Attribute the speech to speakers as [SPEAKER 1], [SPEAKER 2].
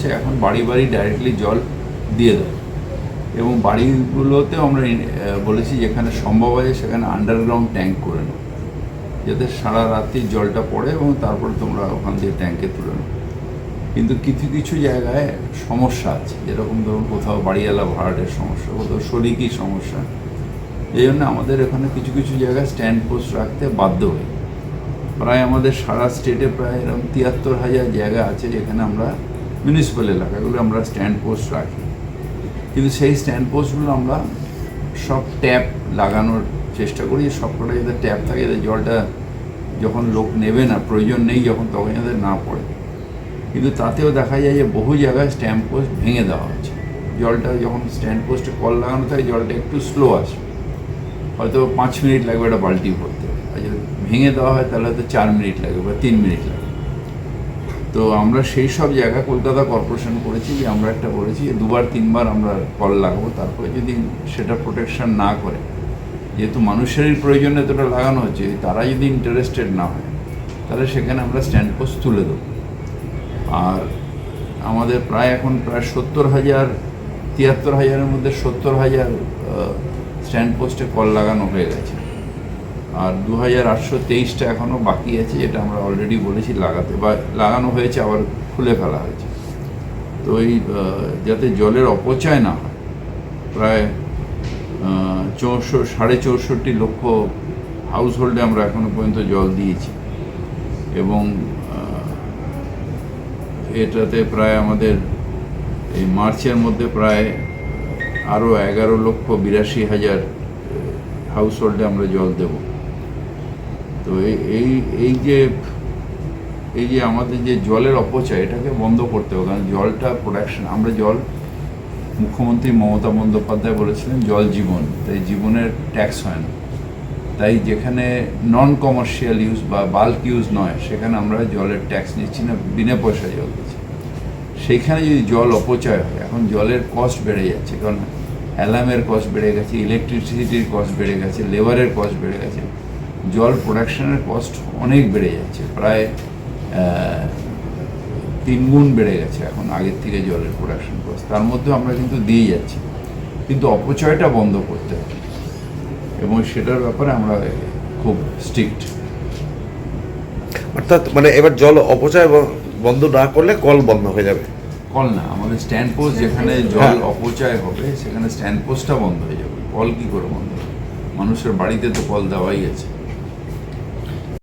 [SPEAKER 1] হচ্ছে এখন বাড়ি বাড়ি ডাইরেক্টলি জল দিয়ে দেয়, এবং বাড়িগুলোতেও আমরা বলেছি যেখানে সম্ভব আছে সেখানে আন্ডারগ্রাউন্ড ট্যাঙ্ক করে নেব, যাতে সারা রাত্রি জলটা পড়ে এবং তারপরে তোমরা ওখান দিয়ে ট্যাঙ্কে তুলে নেব। কিন্তু কিছু কিছু জায়গায় সমস্যা আছে, যেরকম ধরুন কোথাও বাড়িওয়ালা ভাড়াটের সমস্যা, কোথাও শরিকি সমস্যা, এই জন্য আমাদের এখানে কিছু কিছু জায়গায় স্ট্যান্ড পোস্ট রাখতে বাধ্য হই। প্রায় আমাদের সারা স্টেটে প্রায় এরকম ৭৩,০০০ জায়গা আছে যেখানে আমরা মিউনিসিপ্যাল এলাকাগুলো আমরা স্ট্যান্ড পোস্ট রাখি। কিন্তু সেই স্ট্যান্ড পোস্টগুলো আমরা সব ট্যাপ লাগানোর চেষ্টা করি, সবকটা যাতে ট্যাপ থাকে, যাতে জলটা যখন লোক নেবে না, প্রয়োজন নেই যখন, তখন যাতে না পড়ে। কিন্তু তাতেও দেখা যায় যে বহু জায়গায় স্ট্যাম্প পোস্ট ভেঙে দেওয়া হচ্ছে। জলটা যখন স্ট্যান্ড পোস্টে কল লাগানো থাকে জলটা একটু স্লো আসে, হয়তো ৫ মিনিট লাগবে একটা বালতি ভরতে, আর যদি ভেঙে দেওয়া হয় তাহলে হয়তো ৪ মিনিট লাগবে বা ৩ মিনিট লাগবে। তো আমরা সেই সব জায়গা কলকাতা কর্পোরেশন করেছি যে আমরা একটা বলেছি যে ২-৩ বার আমরা কল লাগাবো, তারপরে যদি সেটা প্রোটেকশন না করে, যেহেতু মানুষেরই প্রয়োজনে এতটা লাগানো হচ্ছে, তারা যদি ইন্টারেস্টেড না হয় তাহলে সেখানে আমরা স্ট্যান্ড পোস্ট তুলে দেবো। আর আমাদের এখন প্রায় ৭০,০০০, ৭৩,০০০-এর মধ্যে ৭০,০০০ স্ট্যান্ড পোস্টে কল লাগানো হয়ে গেছে, আর ২,৮২৩টা এখনও বাকি আছে, যেটা আমরা অলরেডি বলেছি লাগাতে, বা লাগানো হয়েছে আবার খুলে ফেলা হয়েছে। তো এই যাতে জলের অপচয় না হয়, প্রায় ৬৪ লক্ষ হাউস হোল্ডে আমরা এখনও পর্যন্ত জল দিয়েছি, এবং এটাতে প্রায় আমাদের এই মার্চের মধ্যে প্রায় আরও ১১,৮২,০০০ হাউস হোল্ডে আমরা জল দেব। তো এই যে আমাদের যে জলের অপচয়, এটাকে বন্ধ করতে হবে, কারণ জলটা প্রোডাকশন, আমরা জল, মুখ্যমন্ত্রী মমতা বন্দ্যোপাধ্যায় বলেছিলেন জল জীবন, তাই জীবনের ট্যাক্স হয় না, তাই যেখানে নন কমার্শিয়াল ইউজ বা বাল্ক ইউজ নয় সেখানে আমরা জলের ট্যাক্স নিচ্ছি না, বিনা পয়সায় জল দিচ্ছি। সেইখানে যদি জল অপচয় হয়, এখন জলের কস্ট বেড়ে যাচ্ছে, কারণ অ্যালার্মের কস্ট বেড়ে গেছে, ইলেকট্রিসিটির কস্ট বেড়ে গেছে, লেবারের কস্ট বেড়ে গেছে, জল প্রোডাকশনের কস্ট অনেক বেড়ে যাচ্ছে, প্রায় ৩ গুণ বেড়ে গেছে এখন আগের থেকে জলের প্রোডাকশন কস্ট। তার মধ্যে আমরা কিন্তু দিয়ে যাচ্ছি, কিন্তু অপচয়টা বন্ধ করতে হবে, এবং সেটার ব্যাপারে আমরা খুব স্ট্রিক্ট।
[SPEAKER 2] অর্থাৎ মানে এবার জল অপচয় বন্ধ না করলে কল বন্ধ হয়ে যাবে?
[SPEAKER 1] কল না, আমাদের স্ট্যান্ড পোস্ট, যেখানে জল অপচয় হবে সেখানে স্ট্যান্ড পোস্টটা বন্ধ হয়ে যাবে। কল কী করে বন্ধ হবে? মানুষের বাড়িতে তো কল দেওয়াই আছে।